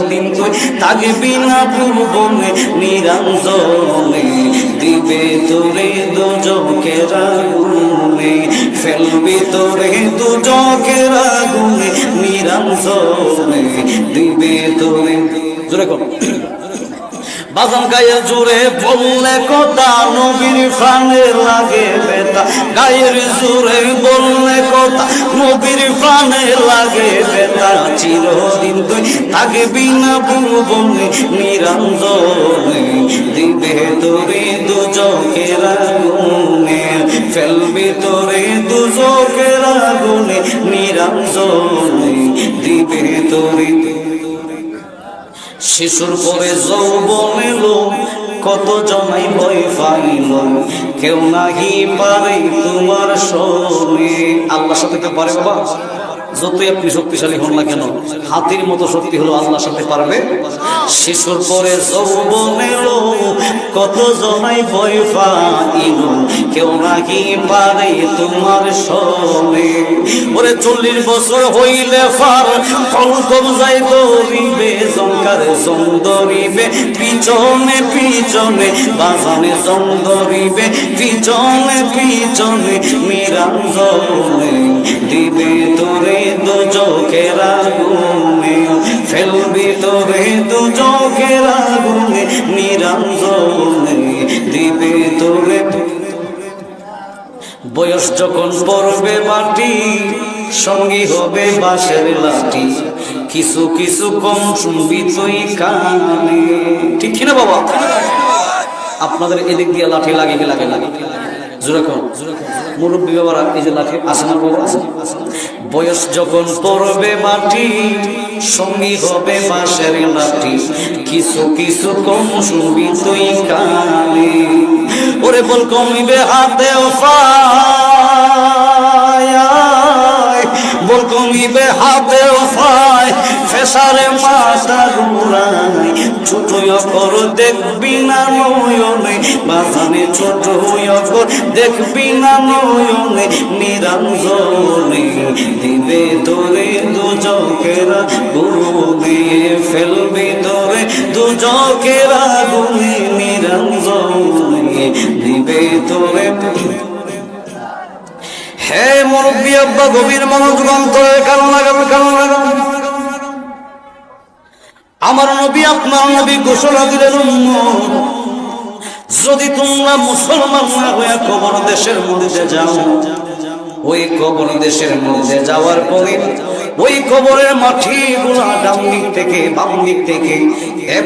চিরদিন তুই থাকবি না ভুবনে নিরঞ্জনে, দিবে তোরে দুজকের আগুনে, ফেলবি তোরে দুজকের আগুনে নিরঞ্জনে, দিবে তোরে। জোরে কর বাজান গায়ে জোরে বললে কথা, নবীর প্রাণে লাগে বেতা। গায়ের জোরে বললে কথা, নবীর প্রাণে লাগে বেতা। চিরদিন তুই থাকবি না ভুবনে নিরঞ্জনে, দিবে তোরে দুজকের আগুনে, ফেলবি তোরে দুজকের আগুনে নিরঞ্জনে, দিবে তোরে। শিশুর পরে যৌবন এলো, কত জনাই ভয় পাইল, কেউ নাহি পারে তোমার সনে। আল্লাহর সাথে কেউ পারে বাবা? যতই আপনি শক্তিশালী হন না কেন, হাতির মতো শক্তি হলো আল্লাহর সাথে পারবে? শিশুর পরে যৌবন এলো, কত জনাই ভয় পাইল, কেউ নাহি পারে তোমার সনে। ওরে 40 বছর হইলে ফার কলকম যাই দরিবে, জঙ্কার জং দরিবে পিছনে পিছনে, বাজানে জং দরিবে পিছনে পিছনে নিরঞ্জনে, দিবে তোরে দুজকের আগুনে, ফেলবি তোরে দুজকের আগুনে নিরঞ্জনে, দিবে তোরে। বয়স যখন পড়বে মাটি, সঙ্গী হবে বাঁশের লাঠি, কিছু কিছু কম শুনবি তুই কানে। ঠিক কিনা বাবা? আপনাদের এদিক দিয়ে লাঠি লাগে কি লাগে? লাগে। যেরকম মুরব্বী বাবারা এই যে লাঠি আছে না বাবা? বয়স যখন পড়বে মাটি, সঙ্গী হবে বাঁশের লাঠি, কিছু কিছু কম শুনবি তুই কানে। ওরে বল কমিবে হাতে বল কমিবে হাতে ফায়, ফেসারে মাথা ঘুরাই, ছোট অকর দেখবি না নয়নে, বাজানে ছোট অকর দেখবি না নয়নে নিরঞ্জনে, দিবে তোরে দুজকের আগুনে, ফেলবি তোরে দুজকের আগুনে নিরঞ্জনে, দিবে তোরে। হে মুরব্বী আব্বা, গভীর মনোযোগ অন্তরে কারণ লাগাবে, কারণ লাগাবে। আমার নবী আপনার নবী ঘোষণা দিলেন, উম্মত যদি তোমরা মুসলমান না হয়ে কবর দেশের মধ্যে যাও, ওই কবর দেশের মধ্যে যাওয়ার পরে ওই কবরের মাটি গুলা ডান দিক থেকে বাম দিক থেকে